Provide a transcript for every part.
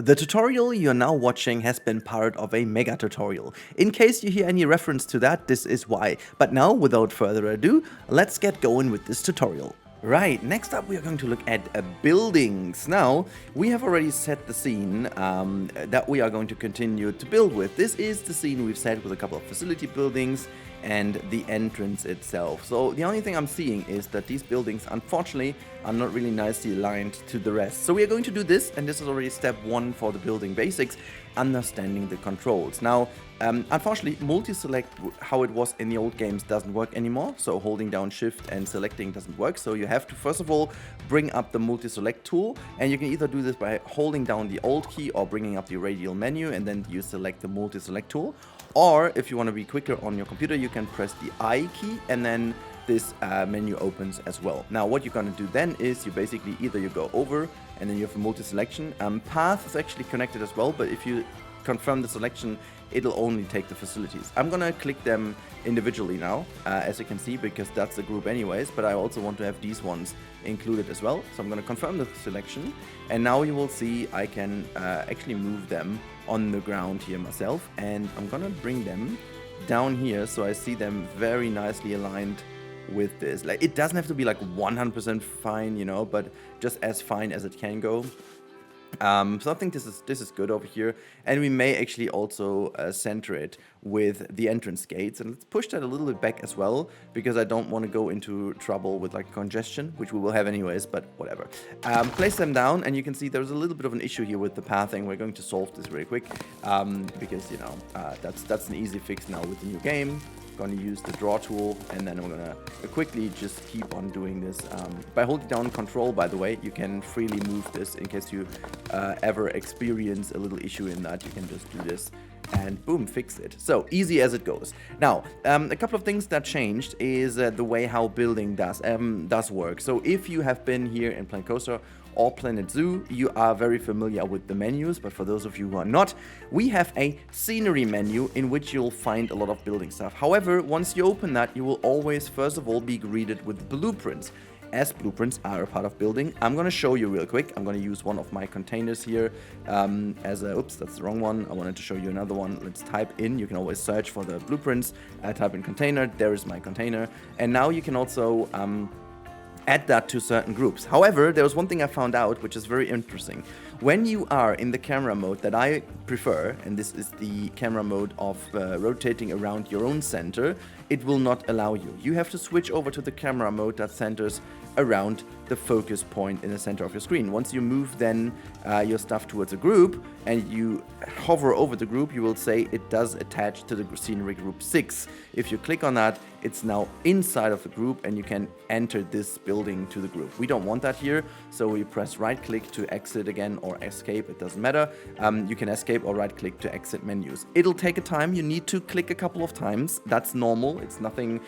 The tutorial you are now watching has been part of a mega tutorial. In case you hear any reference to that, this is why. But now, without further ado, let's get going with this tutorial. Right, next up we are going to look at buildings. Now, we have already set the scene that we are going to continue to build with. This is the scene we've set with a couple of facility buildings and the entrance itself. So the only thing I'm seeing is that these buildings, unfortunately, are not really nicely aligned to the rest. So we are going to do this, and this is already step one for the building basics, understanding the controls. Now, unfortunately, multi-select, how it was in the old games, doesn't work anymore. So holding down shift and selecting doesn't work. So you have to, first of all, bring up the multi-select tool, and you can either do this by holding down the Alt key or bringing up the radial menu, and then you select the multi-select tool. Or if you want to be quicker on your computer, you can press the I key, and then this menu opens as well. Now, what you're going to do then is you basically either you go over, and then you have a multi-selection. Path is actually connected as well, but if you confirm the selection, it'll only take the facilities. I'm gonna click them individually now, as you can see, because that's the group anyways, but I also want to have these ones included as well. So I'm gonna confirm the selection, and now you will see I can actually move them on the ground here myself, and I'm gonna bring them down here so I see them very nicely aligned with this. Like, it doesn't have to be like 100% fine, you know, but just as fine as it can go. So I think this is good over here, and we may actually also center it with the entrance gates, and let's push that a little bit back as well, because I don't want to go into trouble with like congestion, which we will have anyways, but whatever. Place them down, and you can see there's a little bit of an issue here with the pathing. We're going to solve this really quick, because, you know, that's an easy fix now with the new game. Going to use the draw tool, and then I'm gonna quickly just keep on doing this. By holding down control, by the way, you can freely move this in case you ever experience a little issue in that. You can just do this and boom, fix it. So easy as it goes. Now, a couple of things that changed is the way how building does work. So if you have been here in Planet Coaster or Planet Zoo, you are very familiar with the menus, but for those of you who are not, we have a scenery menu in which you'll find a lot of building stuff. However, once you open that, you will always, first of all, be greeted with blueprints. As blueprints are a part of building, I'm going to show you real quick. I'm going to use one of my containers here as a, oops, that's the wrong one. I wanted to show you another one. Let's type in, you can always search for the blueprints, type in container, there is my container. And now you can also add that to certain groups. However, there was one thing I found out which is very interesting. When you are in the camera mode that I prefer, and this is the camera mode of rotating around your own center, it will not allow you. You have to switch over to the camera mode that centers around the focus point in the center of your screen. Once you move then your stuff towards a group and you hover over the group, you will say it does attach to the scenery group 6. If you click on that, it's now inside of the group and you can enter this building to the group. We don't want that here, so we press right click to exit again or escape, it doesn't matter. You can escape or right click to exit menus. It'll take a time, you need to click a couple of times, that's normal, it's nothing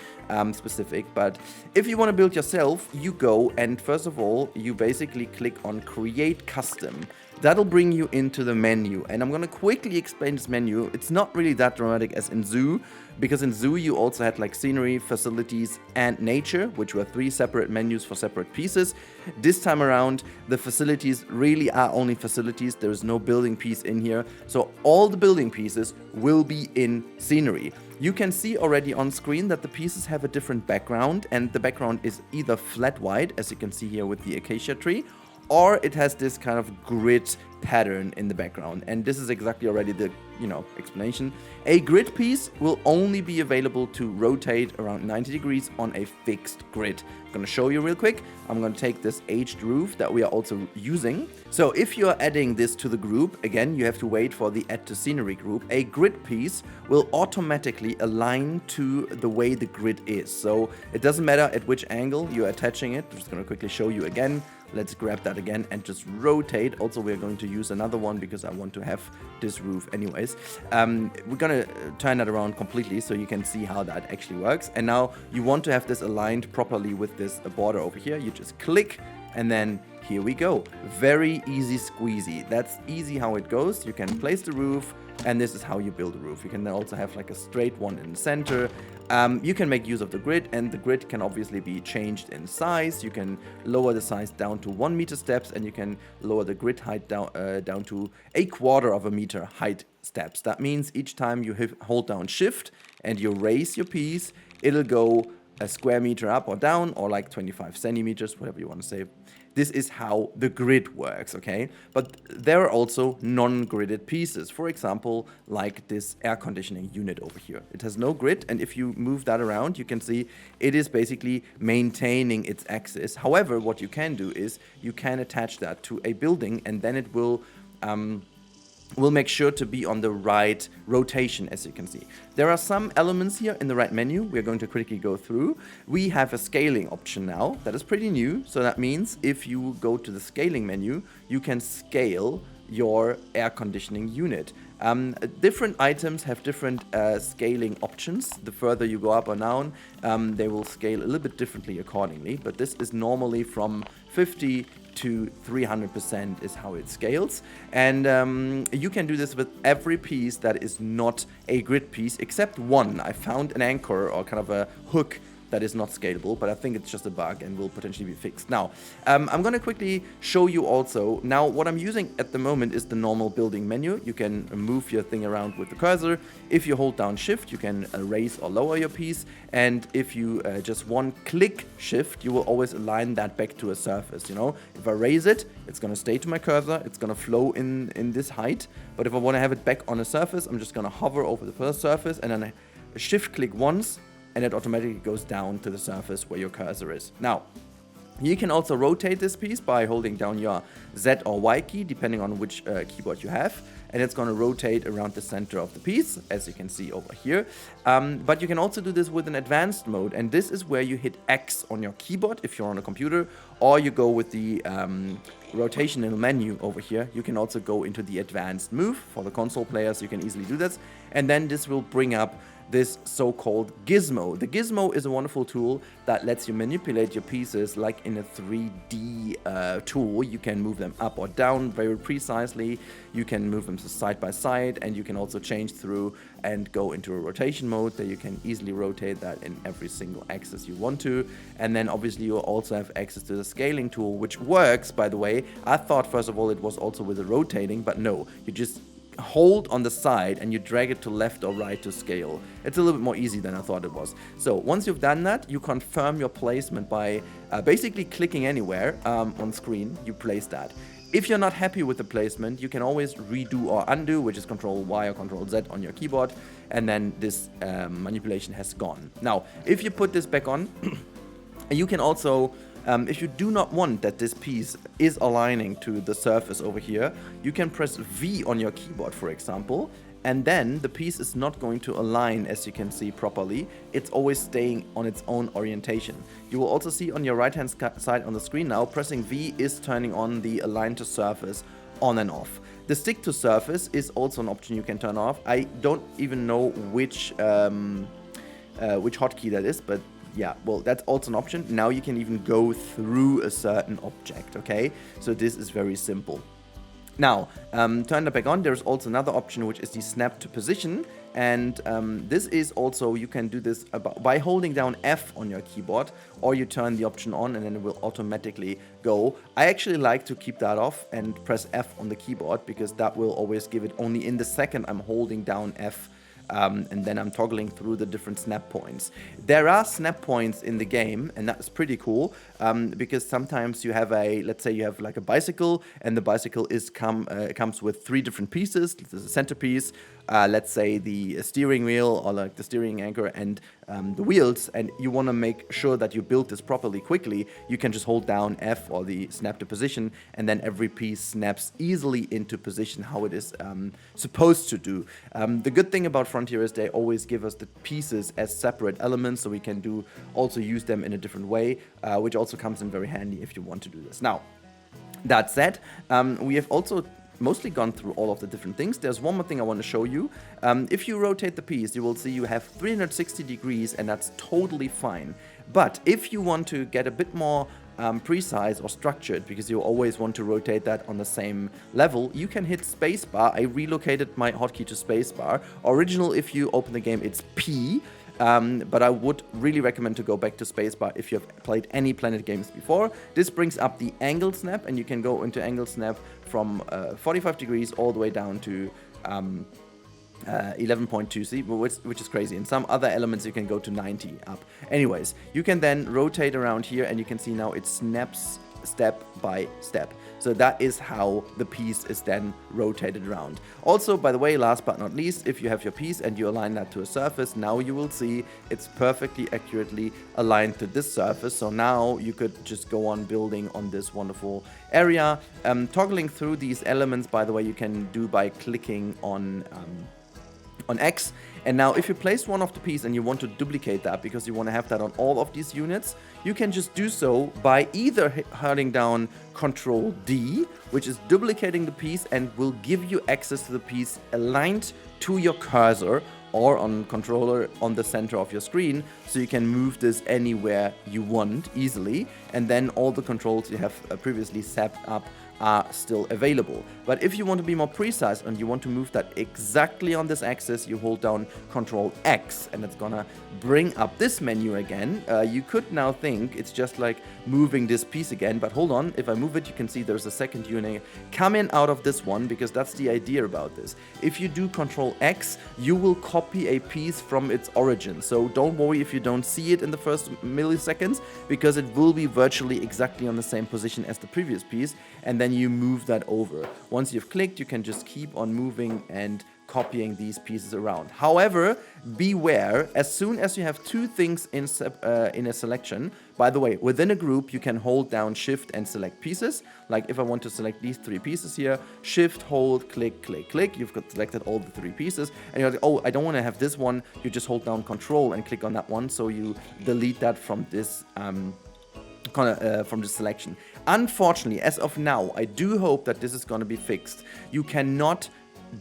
specific, but if you want to build yourself, you go and first of all, you basically click on create custom. That'll bring you into the menu, and I'm going to quickly explain this menu. It's not really that dramatic as in Zoo, because in Zoo you also had like scenery, facilities, and nature, which were 3 separate menus for separate pieces. This time around, the facilities really are only facilities. There is no building piece in here, so all the building pieces will be in scenery. You can see already on screen that the pieces have a different background, and the background is either flat white, as you can see here with the acacia tree, or it has this kind of grid pattern in the background. And this is exactly already the, you know, explanation. A grid piece will only be available to rotate around 90 degrees on a fixed grid. I'm going to show you real quick. I'm going to take this aged roof that we are also using. So if you are adding this to the group, again, you have to wait for the add to scenery group. A grid piece will automatically align to the way the grid is. So it doesn't matter at which angle you're attaching it. I'm just going to quickly show you again. Let's grab that again and just rotate. Also, we're going to use another one because I want to have this roof anyways. We're going to turn that around completely so you can see how that actually works. And now you want to have this aligned properly with this border over here. You just click and then here we go. Very easy squeezy. That's easy how it goes. You can place the roof, and this is how you build a roof. You can also have like a straight one in the center. You can make use of the grid, and the grid can obviously be changed in size. You can lower the size down to 1 meter steps, and you can lower the grid height down to 1/4 meter height steps. That means each time you hold down shift and you raise your piece, it'll go a square meter up or down, or like 25 centimeters, whatever you want to say. This is how the grid works, okay? But there are also non-gridded pieces. For example, like this air conditioning unit over here. It has no grid, and if you move that around, you can see it is basically maintaining its axis. However, what you can do is you can attach that to a building, and then it will make sure to be on the right rotation, as you can see. There are some elements here in the right menu we're going to quickly go through. We have a scaling option now that is pretty new. So that means if you go to the scaling menu, you can scale your air conditioning unit. Different items have different scaling options. The further you go up or down, they will scale a little bit differently accordingly. But this is normally from 50 to 300% is how it scales, and you can do this with every piece that is not a grid piece except one. I found an anchor or kind of a hook that is not scalable, but I think it's just a bug and will potentially be fixed. Now, I'm going to quickly show you also. Now, what I'm using at the moment is the normal building menu. You can move your thing around with the cursor. If you hold down shift, you can raise or lower your piece. And if you just one click shift, you will always align that back to a surface. You know, if I raise it, it's going to stay to my cursor. It's going to flow in this height. But if I want to have it back on a surface, I'm just going to hover over the first surface and then I shift click once, and it automatically goes down to the surface where your cursor is. Now, you can also rotate this piece by holding down your Z or Y key, depending on which keyboard you have, and it's going to rotate around the center of the piece, as you can see over here. But you can also do this with an advanced mode, and this is where you hit X on your keyboard if you're on a computer, or you go with the rotational menu over here. You can also go into the advanced move. For the console players, you can easily do this, and then this will bring up this so-called gizmo. The gizmo is a wonderful tool that lets you manipulate your pieces like in a 3D tool. You can move them up or down very precisely. You can move them side by side, and you can also change through and go into a rotation mode that you can easily rotate that in every single axis you want to. And then obviously you also have access to the scaling tool, which works, by the way. I thought first of all it was also with the rotating, but no, you just hold on the side and you drag it to left or right to scale. It's a little bit more easy than I thought it was. So once you've done that, you confirm your placement by basically clicking anywhere on screen. You place that. If you're not happy with the placement, you can always redo or undo, which is Control Y or Control Z on your keyboard, and then this manipulation has gone. Now, if you put this back on, you can also if you do not want that this piece is aligning to the surface over here, you can press V on your keyboard, for example, and then the piece is not going to align, as you can see, properly. It's always staying on its own orientation. You will also see on your right-hand side on the screen now, pressing V is turning on the align to surface on and off. The stick to surface is also an option you can turn off. I don't even know which hotkey that is, but yeah, well, that's also an option. Now you can even go through a certain object, okay? So this is very simple. Now, turn that back on. There's also another option, which is the snap to position. And this is also, you can do this by holding down F on your keyboard, or you turn the option on and then it will automatically go. I actually like to keep that off and press F on the keyboard, because that will always give it only in the second I'm holding down F. And then I'm toggling through the different snap points. There are snap points in the game, and that's pretty cool, because sometimes you have let's say you have like a bicycle, and the bicycle comes with 3 different pieces. There's a centerpiece, let's say the steering wheel, or like the steering anchor, and the wheels, and you want to make sure that you build this properly quickly. You can just hold down F or the snap to position, and then every piece snaps easily into position how it is supposed to do. The good thing about Frontier is they always give us the pieces as separate elements, so we can also use them in a different way, which also comes in very handy if you want to do this. Now, that said, we have also mostly gone through all of the different things. There's one more thing I want to show you. If you rotate the piece, you will see you have 360 degrees, and that's totally fine. But if you want to get a bit more precise or structured, because you always want to rotate that on the same level, you can hit spacebar. I relocated my hotkey to spacebar. Original, if you open the game, it's P. But I would really recommend to go back to spacebar if you have played any Planet games before. This brings up the angle snap, and you can go into angle snap from 45 degrees all the way down to 11.2C, which is crazy. In some other elements you can go to 90 up. Anyways, you can then rotate around here, and you can see now it snaps step by step. So that is how the piece is then rotated around. Also, by the way, last but not least, if you have your piece and you align that to a surface, now you will see it's perfectly accurately aligned to this surface. So now you could just go on building on this wonderful area. Toggling through these elements, by the way, you can do by clicking on X. And now if you place one of the piece and you want to duplicate that because you want to have that on all of these units, you can just do so by either holding down Control D, which is duplicating the piece and will give you access to the piece aligned to your cursor or on controller on the center of your screen, so you can move this anywhere you want easily, and then all the controls you have previously set up are still available. But if you want to be more precise and you want to move that exactly on this axis, you hold down Control X and it's gonna bring up this menu again. You could now think it's just like moving this piece again, but hold on, if I move it, you can see there's a second unit coming out of this one, because that's the idea about this. If you do Control X, you will copy a piece from its origin. So don't worry if you don't see it in the first milliseconds, because it will be virtually exactly on the same position as the previous piece, and then you move that over. Once you've clicked, you can just keep on moving and copying these pieces around. However, beware, as soon as you have two things in a selection, by the way, within a group, you can hold down Shift and select pieces. Like if I want to select these three pieces here, Shift, hold, click, click, click. You've got selected all the three pieces. And you're like, oh, I don't want to have this one. You just hold down Control and click on that one. So you delete that from this from the selection. Unfortunately, as of now, I do hope that this is going to be fixed. You cannot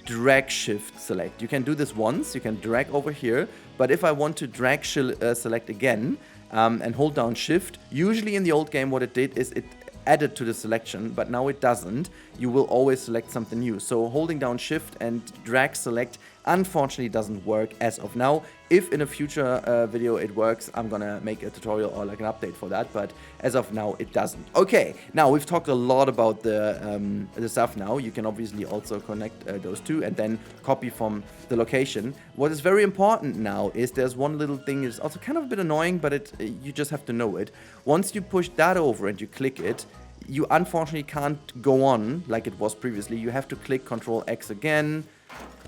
drag shift select. You can do this once, you can drag over here, but if I want to drag select again and hold down shift, usually in the old game what it did is it added to the selection, but now it doesn't. You will always select something new. So holding down shift and drag select unfortunately doesn't work as of now. If in a future video it works, I'm gonna make a tutorial or like an update for that, but as of now it doesn't. Okay, now we've talked a lot about the stuff now. You can obviously also connect those two and then copy from the location. What is very important now is there's one little thing that's also kind of a bit annoying, but you just have to know it. Once you push that over and you click it, you unfortunately can't go on like it was previously. You have to click Control X again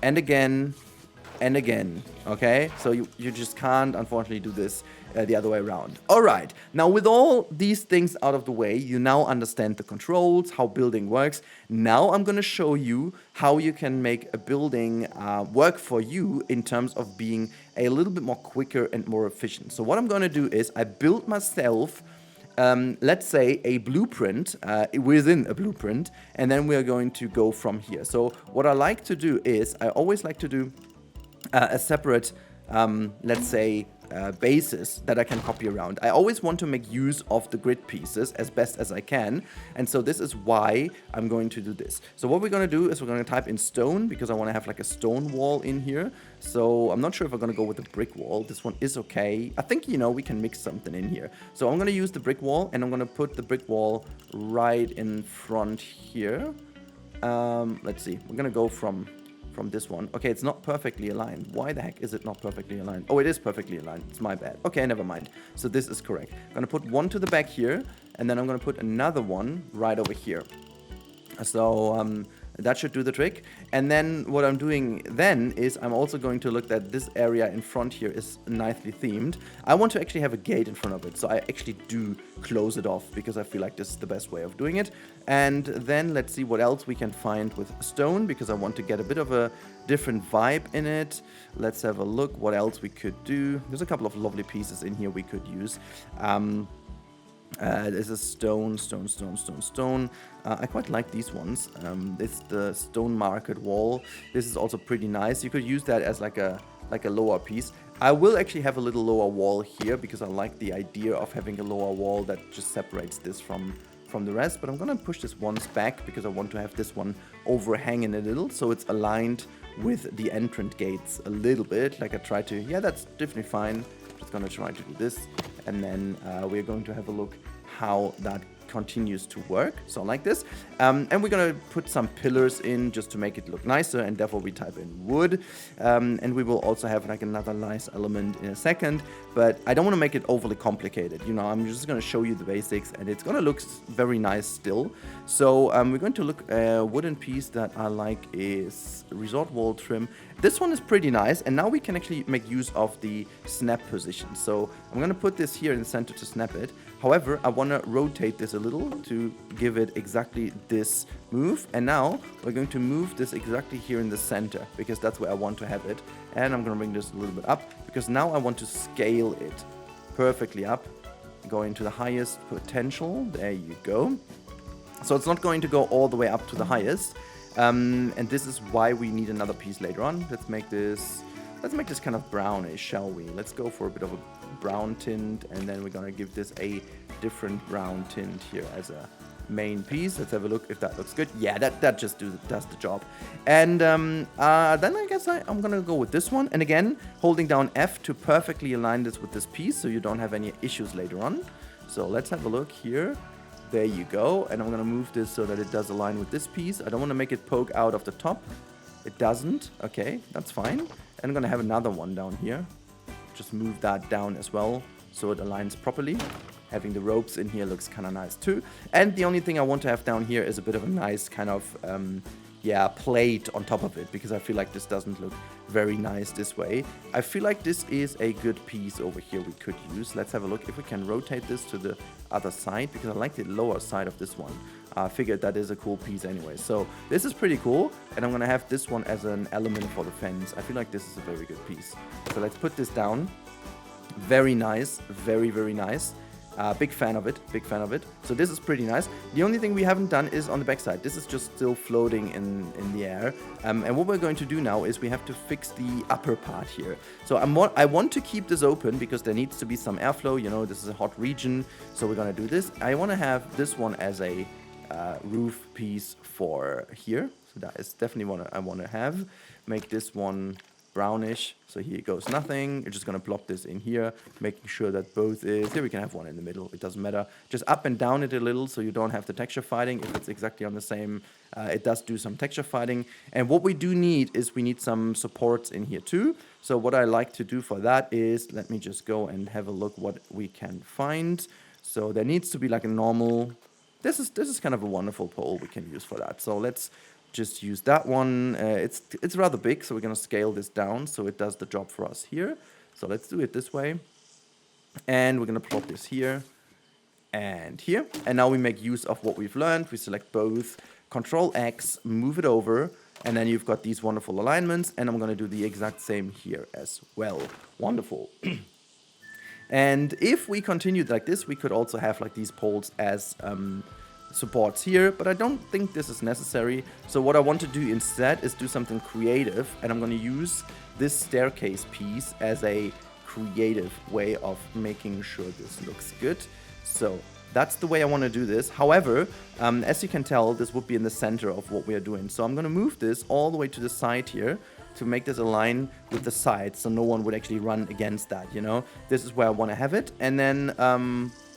and again and again, okay? So you just can't unfortunately do this the other way around. All right, now with all these things out of the way, you now understand the controls, how building works. Now I'm gonna show you how you can make a building work for you in terms of being a little bit more quicker and more efficient. So what I'm gonna do is I built myself let's say a blueprint within a blueprint, and then we are going to go from here. So what I like to do is I always like to do a separate let's say basis that I can copy around. I always want to make use of the grid pieces as best as I can, and so this is why I'm going to do this. So what we're going to do is we're going to type in stone, because I want to have like a stone wall in here. So I'm not sure if I'm going to go with the brick wall. This one is okay. I think, you know, we can mix something in here. So I'm going to use the brick wall, and I'm going to put the brick wall right in front here. Let's see, we're going to go from this one. Okay, it's not perfectly aligned. Why the heck is it not perfectly aligned? Oh, it is perfectly aligned. It's my bad. Okay, never mind. So this is correct. I'm gonna put one to the back here, and then I'm gonna put another one right over here. So that should do the trick. And then what I'm doing then is I'm also going to look that this area in front here is nicely themed. I want to actually have a gate in front of it, so I actually do close it off because I feel like this is the best way of doing it. And then let's see what else we can find with stone, because I want to get a bit of a different vibe in it. Let's have a look what else we could do. There's a couple of lovely pieces in here we could use. This is stone. I quite like these ones. It's the stone market wall. This is also pretty nice. You could use that as like a lower piece. I will actually have a little lower wall here because I like the idea of having a lower wall that just separates this from the rest. But I'm gonna push this once back because I want to have this one overhanging a little, so it's aligned with the entrance gates a little bit. Like I try to, yeah, that's definitely fine. Just gonna try to do this, and then we're going to have a look how that continues to work, so like this, and we're gonna put some pillars in just to make it look nicer, and therefore we type in wood, and we will also have like another nice element in a second, but I don't want to make it overly complicated, you know. I'm just gonna show you the basics, and it's gonna look very nice still. So we're going to look a wooden piece that I like is resort wall trim. This one is pretty nice, and now we can actually make use of the snap position. So I'm gonna put this here in the center to snap it. However, I want to rotate this a little to give it exactly this move. And now we're going to move this exactly here in the center because that's where I want to have it. And I'm going to bring this a little bit up because now I want to scale it perfectly up, going to the highest potential. There you go. So it's not going to go all the way up to the highest. And this is why we need another piece later on. Let's make this kind of brownish, shall we? Let's go for a bit of a brown tint, and then we're gonna give this a different brown tint here as a main piece. Let's have a look if that looks good. Yeah, that just does the job. And then I guess I'm gonna go with this one, and again holding down F to perfectly align this with this piece so you don't have any issues later on. So let's have a look here. There you go. And I'm gonna move this so that it does align with this piece. I don't want to make it poke out of the top. It doesn't. Okay, that's fine. And I'm gonna have another one down here. Just move that down as well so it aligns properly. Having the ropes in here looks kind of nice too. And the only thing I want to have down here is a bit of a nice kind of plate on top of it, because I feel like this doesn't look very nice this way. I feel like this is a good piece over here we could use. Let's have a look if we can rotate this to the other side, because I like the lower side of this one. I figured that is a cool piece anyway. So this is pretty cool, and I'm gonna have this one as an element for the fence. I feel like this is a very good piece. So let's put this down. Very nice, very, very nice. Big fan of it, big fan of it. So this is pretty nice. The only thing we haven't done is on the backside. This is just still floating in the air. And what we're going to do now is we have to fix the upper part here. So I want to keep this open because there needs to be some airflow. You know, this is a hot region, so we're gonna do this. I want to have this one as a roof piece for here. So that is definitely what I want to have. Make this one brownish, so here goes nothing. You're just gonna plop this in here, making sure that both is here. We can have one in the middle, it doesn't matter. Just up and down it a little so you don't have the texture fighting. If it's exactly on the same, it does do some texture fighting. And what we do need is we need some supports in here too. So what I like to do for that is, let me just go and have a look what we can find. So there needs to be like a normal, this is kind of a wonderful pole we can use for that. So let's just use that one. It's rather big, so we're gonna scale this down so it does the job for us here. So let's do it this way, and we're gonna plot this here and here. And now we make use of what we've learned. We select both, Control X, move it over, and then you've got these wonderful alignments. And I'm gonna do the exact same here as well. Wonderful. And if we continued like this, we could also have like these poles as supports here, but I don't think this is necessary. So what I want to do instead is do something creative, and I'm going to use this staircase piece as a creative way of making sure this looks good. So that's the way I want to do this. However, as you can tell, this would be in the center of what we are doing. So I'm going to move this all the way to the side here to make this align with the side, so no one would actually run against that, you know. This is where I want to have it. And then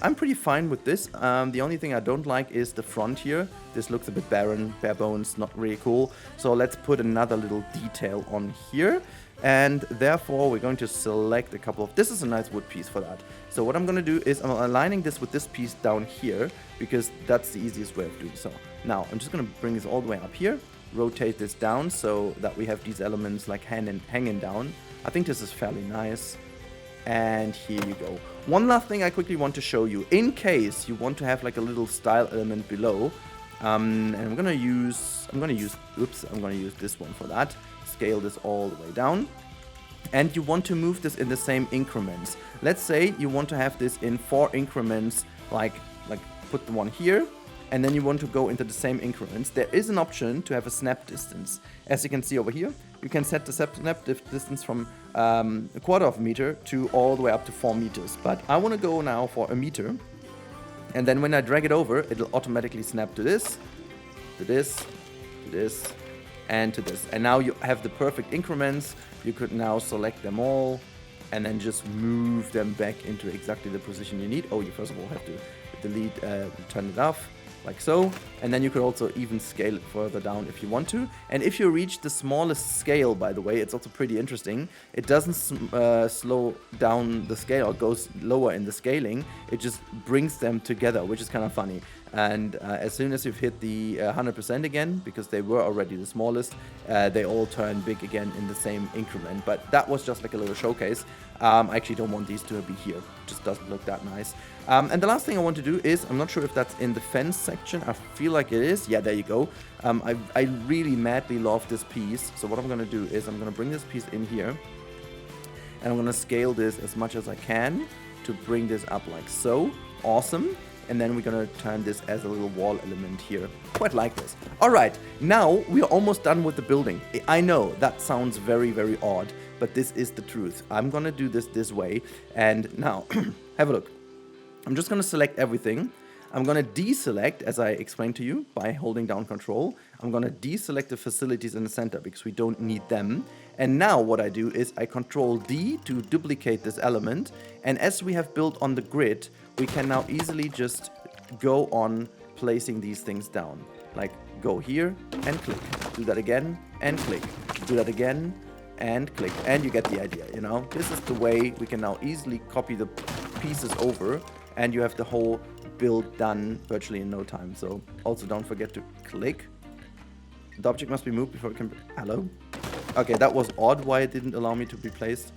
I'm pretty fine with this. The only thing I don't like is the front here. This looks a bit barren, bare bones, not really cool. So let's put another little detail on here. And therefore, we're going to select a couple of, this is a nice wood piece for that. So what I'm going to do is I'm aligning this with this piece down here, because that's the easiest way of doing so. Now, I'm just going to bring this all the way up here, rotate this down so that we have these elements like hanging down. I think this is fairly nice. And here you go. One last thing I quickly want to show you, in case you want to have like a little style element below. And I'm gonna use this one for that. Scale this all the way down. And you want to move this in the same increments. Let's say you want to have this in 4 increments, like put the one here, and then you want to go into the same increments, there is an option to have a snap distance. As you can see over here, you can set the snap distance from a quarter of a meter to all the way up to 4 meters. But I want to go now for a meter, and then when I drag it over, it'll automatically snap to this, to this, to this, and to this. And now you have the perfect increments. You could now select them all and then just move them back into exactly the position you need. Oh, you first of all have to delete, turn it off, like so. And then you could also even scale it further down if you want to. And if you reach the smallest scale, by the way, it's also pretty interesting. It doesn't slow down the scale or goes lower in the scaling. It just brings them together, which is kind of funny. And as soon as you've hit the 100% again, because they were already the smallest, they all turn big again in the same increment. But that was just like a little showcase. I actually don't want these to be here. It just doesn't look that nice. And the last thing I want to do is, I'm not sure if that's in the fence section. I feel like it is. Yeah, there you go. I really madly love this piece. So what I'm going to do is I'm going to bring this piece in here. And I'm going to scale this as much as I can to bring this up like so. Awesome. And then we're going to turn this as a little wall element here. Quite like this. All right, now we're almost done with the building. I know that sounds very, very odd, but this is the truth. I'm going to do this way. And now, have a look. I'm just going to select everything. I'm going to deselect, as I explained to you, by holding down Control. I'm going to deselect the facilities in the center because we don't need them. And now what I do is I Control D to duplicate this element. And as we have built on the grid, we can now easily just go on placing these things down. Like go here and click. Do that again and click. Do that again and click. And you get the idea, you know? This is the way we can now easily copy the pieces over, and you have the whole build done virtually in no time. So also don't forget to click. The object must be moved before it can... Hello? Okay, that was odd why it didn't allow me to be placed.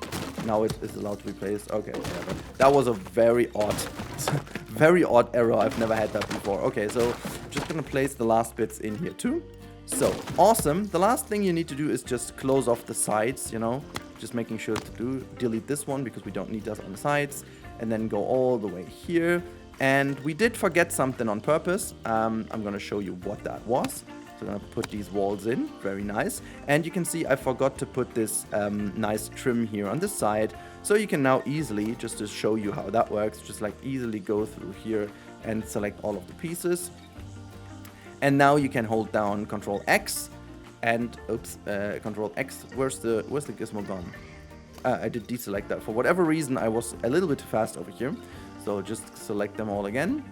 Now it is allowed to be placed. Okay, whatever. That was a very odd error. I've never had that before. Okay, so just gonna place the last bits in here too. So, awesome. The last thing you need to do is just close off the sides, you know. Just making sure to delete this one because we don't need that on the sides. And then go all the way here. And we did forget something on purpose. I'm gonna show you what that was. So I'm going to put these walls in. Very nice. And you can see I forgot to put this nice trim here on this side. So you can now easily, just to show you how that works, just like easily go through here and select all of the pieces. And now you can hold down Control X and, Control X. Where's the gizmo gone? I did deselect that. For whatever reason, I was a little bit fast over here. So just select them all again.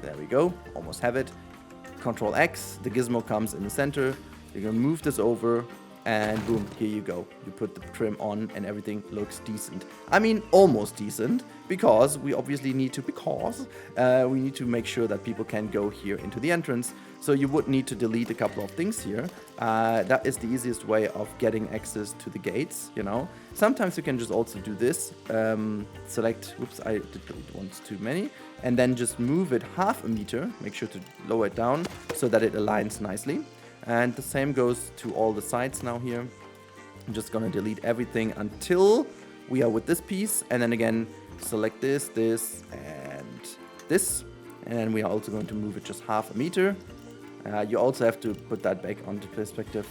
There we go. Almost have it. Control X, the gizmo comes in the center. You're gonna move this over, and boom, here you go. You put the trim on and everything looks decent. I mean, almost decent, because we obviously need to, we need to make sure that people can go here into the entrance. So you would need to delete a couple of things here. That is the easiest way of getting access to the gates, you know. Sometimes you can just also do this. Select, whoops, I did delete once too many. And then just move it half a meter. Make sure to lower it down so that it aligns nicely. And the same goes to all the sides now here. I'm just gonna delete everything until we are with this piece. And then again, select this, this, and this. And then we are also going to move it just half a meter. You also have to put that back onto perspective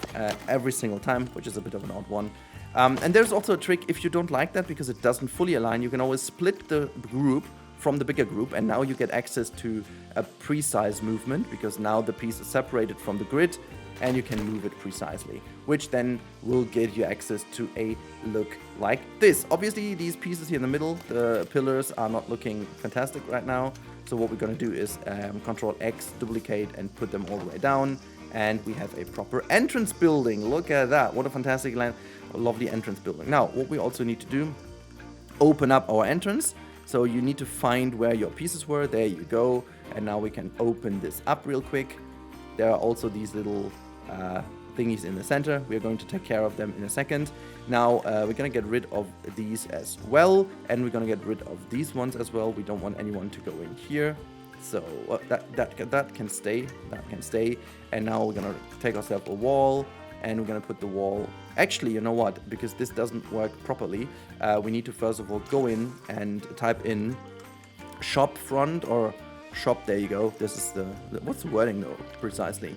every single time, which is a bit of an odd one. And there's also a trick, if you don't like that because it doesn't fully align, you can always split the group from the bigger group, and now you get access to a precise movement because now the piece is separated from the grid and you can move it precisely, which then will give you access to a look like this. Obviously, these pieces here in the middle, the pillars, are not looking fantastic right now. So what we're going to do is Control X, duplicate, and put them all the way down. And we have a proper entrance building. Look at that. What a fantastic, lovely entrance building. Now, what we also need to do, open up our entrance. So you need to find where your pieces were. There you go. And now we can open this up real quick. There are also these little thingies in the center. We're going to take care of them in a second. Now we're going to get rid of these as well. And we're going to get rid of these ones as well. We don't want anyone to go in here. So that can stay. That can stay. And now we're going to take ourselves a wall. And we're going to put the wall... Actually, you know what? Because this doesn't work properly, we need to first of all go in and type in shop front or shop. There you go. This is the what's the wording though precisely?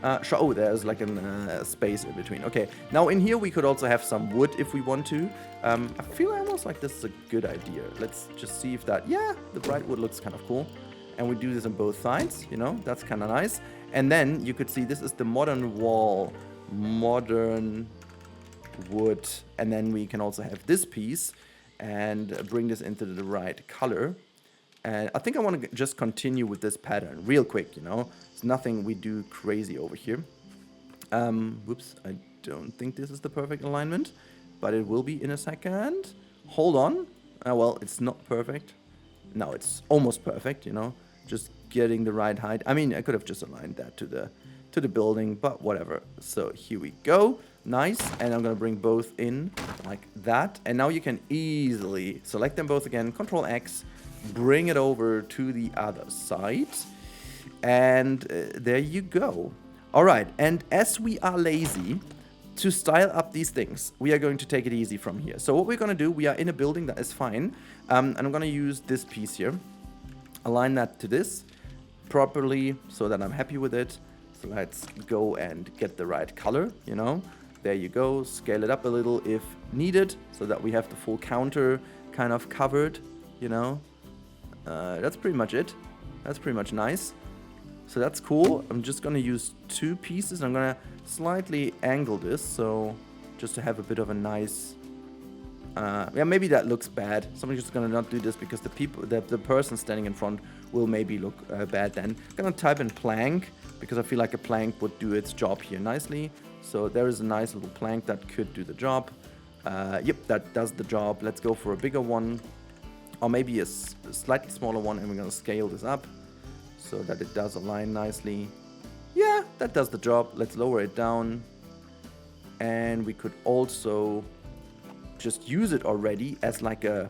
Oh, there's like a space in between. Okay, now in here we could also have some wood if we want to. I feel almost like this is a good idea. Let's just see if that, yeah, the bright wood looks kind of cool. And we do this on both sides, you know, that's kind of nice. And then you could see this is the modern wall, modern wood. And then we can also have this piece and bring this into the right color. And I think I want to just continue with this pattern real quick, you know. It's nothing we do crazy over here. Whoops, I don't think this is the perfect alignment, but it will be in a second. Hold on. Well, it's not perfect. No, it's almost perfect, you know. Just getting the right height. I mean, I could have just aligned that to the building, but whatever. So here we go. Nice. And I'm going to bring both in like that. And now you can easily select them both again. Control X. Bring it over to the other side. And there you go. All right. And as we are lazy to style up these things, we are going to take it easy from here. So what we're going to do, we are in a building that is fine. And I'm going to use this piece here. Align that to this properly so that I'm happy with it. So let's go and get the right color, you know. There you go. Scale it up a little if needed so that we have the full counter kind of covered, you know. That's pretty much it. That's pretty much nice. So that's cool. I'm just going to use two pieces. I'm going to slightly angle this, so just to have a bit of a nice... yeah, maybe that looks bad. Somebody's just going to not do this because the person standing in front will maybe look bad then. I'm going to type in plank because I feel like a plank would do its job here nicely. So there is a nice little plank that could do the job. Yep, that does the job. Let's go for a bigger one. Or maybe a slightly smaller one, and we're going to scale this up so that it does align nicely. Yeah, that does the job. Let's lower it down. And we could also just use it already as like a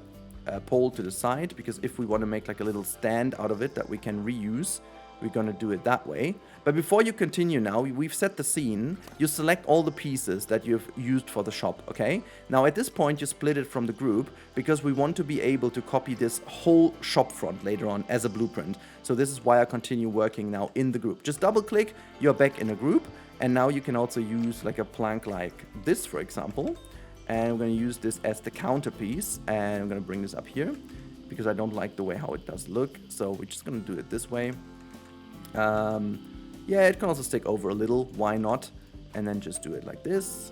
pole to the side, because if we want to make like a little stand out of it that we can reuse, we're going to do it that way. But before you continue now, we've set the scene. You select all the pieces that you've used for the shop, okay? Now at this point, you split it from the group because we want to be able to copy this whole shop front later on as a blueprint. So this is why I continue working now in the group. Just double click, you're back in a group. And now you can also use like a plank like this, for example. And we're going to use this as the counter piece. And I'm going to bring this up here because I don't like the way how it does look. So we're just going to do it this way. Yeah, it can also stick over a little, why not? And then just do it like this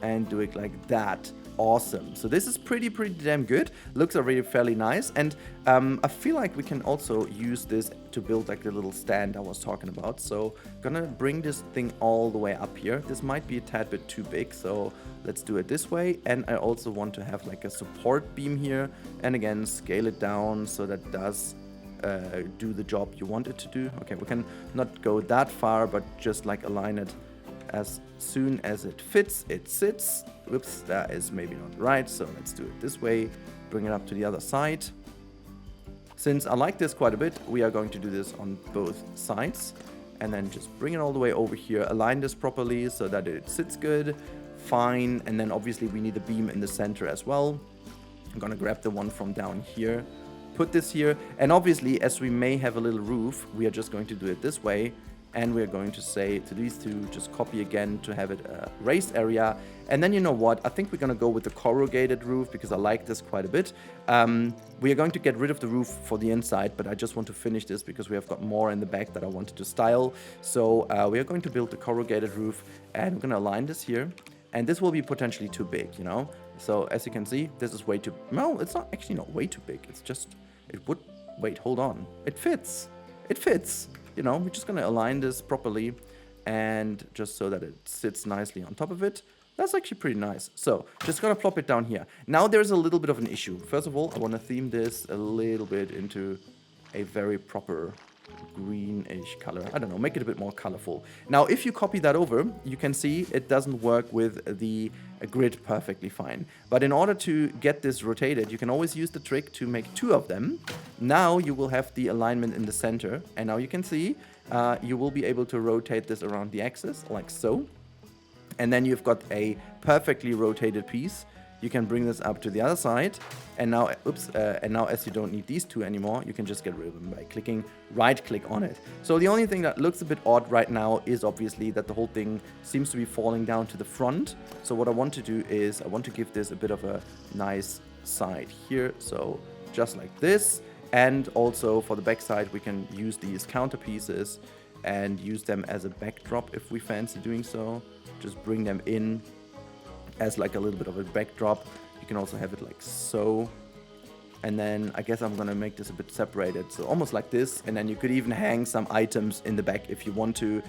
and do it like that. Awesome. So this is pretty damn good. Looks already fairly nice. And I feel like we can also use this to build like the little stand I was talking about. So gonna bring this thing all the way up here. This might be a tad bit too big, so let's do it this way. And I also want to have like a support beam here, and again scale it down so that does do the job you want it to do. Okay, we can not go that far, but just like align it as soon as it fits, it sits. Whoops, that is maybe not right, so let's do it this way. Bring it up to the other side. Since I like this quite a bit, we are going to do this on both sides. And then just bring it all the way over here, align this properly so that it sits good, fine. And then obviously we need a beam in the center as well. I'm gonna grab the one from down here, put this here, and obviously as we may have a little roof, we are just going to do it this way, and we're going to say to these two, just copy again to have it a raised area. And then you know what, I think we're going to go with the corrugated roof because I like this quite a bit. We are going to get rid of the roof for the inside, but I just want to finish this because we have got more in the back that I wanted to style. So we are going to build the corrugated roof, and I'm going to align this here, and this will be potentially too big, you know. So as you can see, this is way too, no, it's not actually not way too big. It's just, it would, wait, hold on. It fits. It fits. You know, we're just going to align this properly and just so that it sits nicely on top of it. That's actually pretty nice. So just going to plop it down here. Now there's a little bit of an issue. First of all, I want to theme this a little bit into a very proper greenish color. I don't know, make it a bit more colorful. Now, if you copy that over, you can see it doesn't work with the grid perfectly fine. But in order to get this rotated, you can always use the trick to make two of them. Now you will have the alignment in the center, and now you can see you will be able to rotate this around the axis like so. And then you've got a perfectly rotated piece. you can bring this up to the other side, and now, and now as you don't need these two anymore, you can just get rid of them by clicking right-click on it. So the only thing that looks a bit odd right now is obviously that the whole thing seems to be falling down to the front. So what I want to do is I want to give this a bit of a nice side here, so just like this. And also for the back side, we can use these counter pieces and use them as a backdrop if we fancy doing so. Just bring them in as like a little bit of a backdrop. You can also have it like so. And then I guess I'm gonna make this a bit separated, so almost like this. And then you could even hang some items in the back if you want to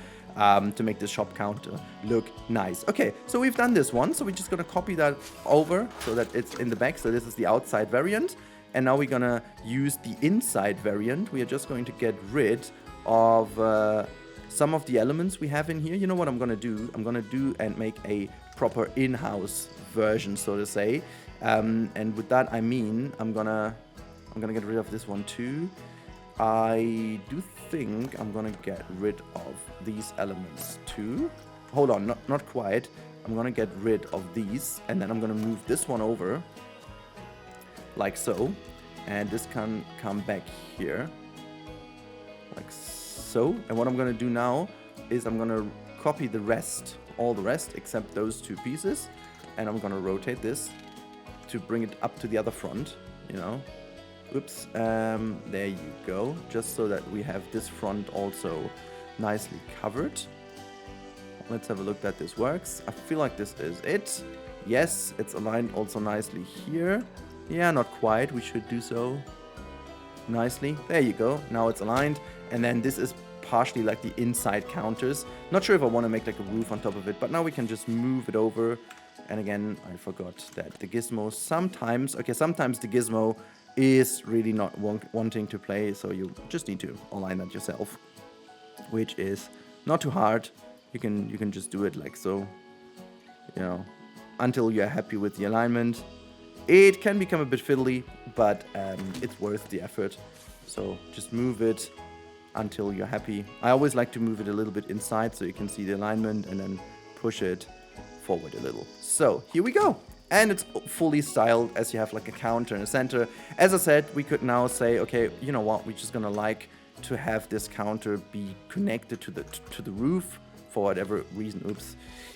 make the shop counter look nice. Okay, so we've done this one, so we're just gonna copy that over so that it's in the back. So this is the outside variant. And now we're gonna use the inside variant. We are just going to get rid of some of the elements we have in here. You know what I'm gonna do? I'm gonna do and make a proper in-house version, so to say. And with that I mean I'm gonna get rid of this one too. I do think I'm gonna get rid of these elements too. Hold on, not quite. I'm gonna get rid of these, and then I'm gonna move this one over like so, and this can come back here like so. And what I'm gonna do now is I'm gonna copy the rest, all the rest except those two pieces, and I'm gonna rotate this to bring it up to the other front, you know. Oops, there you go, just so that we have this front also nicely covered. Let's have a look that this works. I feel like this is it. Yes, it's aligned also nicely here. Yeah, not quite. We should do so nicely. There you go. Now it's aligned. And then this is partially like the inside counters. Not sure if I want to make like a roof on top of it, but now we can just move it over. And again, I forgot that the gizmo sometimes the gizmo is really not wanting to play. So you just need to align that yourself, which is not too hard. You can just do it like so, you know, until you're happy with the alignment. It can become a bit fiddly, but it's worth the effort. So just move it until you're happy. I always like to move it a little bit inside so you can see the alignment, and then push it forward a little. So here we go. And it's fully styled as you have like a counter in the center. As I said, we could now say, okay, you know what, we're just gonna like to have this counter be connected to the roof for whatever reason. Oops.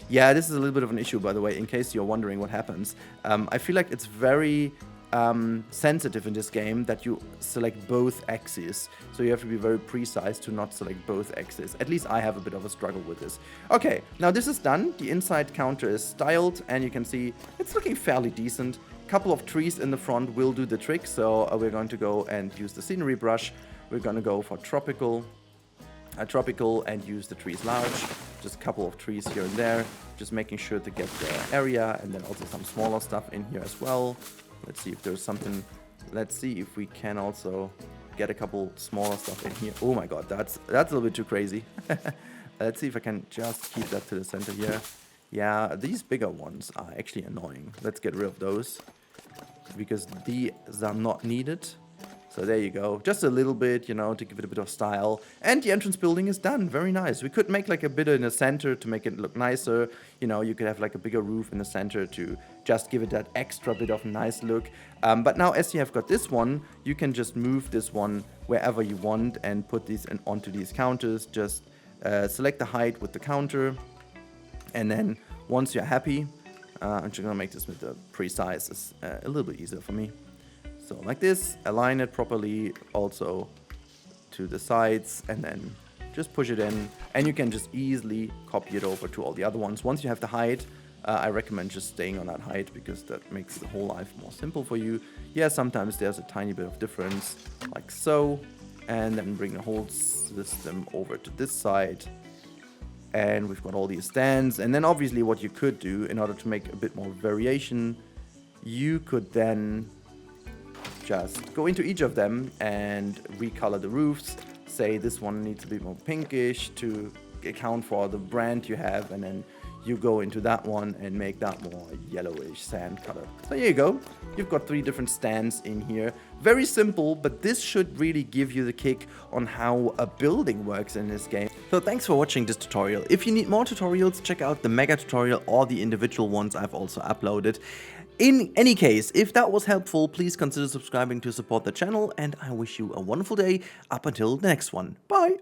Yeah, this is a little bit of an issue, by the way, in case you're wondering what happens. I feel like it's very sensitive in this game that you select both axes. So you have to be very precise to not select both axes. At least I have a bit of a struggle with this. Okay, now this is done. The inside counter is styled, and you can see it's looking fairly decent. Couple of trees in the front will do the trick. So we're going to go and use the scenery brush. We're going to go for tropical and use the trees large. Just a couple of trees here and there, just making sure to get the area, and then also some smaller stuff in here as well. Let's see if there's something. Let's see if we can also get a couple smaller stuff in here. Oh my god, that's a little bit too crazy. Let's see if I can just keep that to the center here. Yeah, these bigger ones are actually annoying. Let's get rid of those because these are not needed. So there you go, just a little bit, you know, to give it a bit of style. And the entrance building is done, very nice. We could make like a bit in the center to make it look nicer. You know, you could have like a bigger roof in the center to just give it that extra bit of nice look. But now as you have got this one, you can just move this one wherever you want and put these onto these counters. Just select the height with the counter. And then once you're happy, I'm just gonna make this with the precise. It's a little bit easier for me. So like this, align it properly also to the sides, and then just push it in, and you can just easily copy it over to all the other ones. Once you have the height, I recommend just staying on that height because that makes the whole life more simple for you. Yeah, sometimes there's a tiny bit of difference, like so, and then bring the whole system over to this side. And we've got all these stands, and then obviously what you could do in order to make a bit more variation, you could then just go into each of them and recolor the roofs. Say this one needs a bit more pinkish to account for the brand you have, and then you go into that one and make that more yellowish sand color. So here you go. You've got 3 different stands in here. Very simple, but this should really give you the kick on how a building works in this game. So thanks for watching this tutorial. If you need more tutorials, check out the mega tutorial or the individual ones I've also uploaded. In any case, if that was helpful, please consider subscribing to support the channel, and I wish you a wonderful day up until the next one. Bye!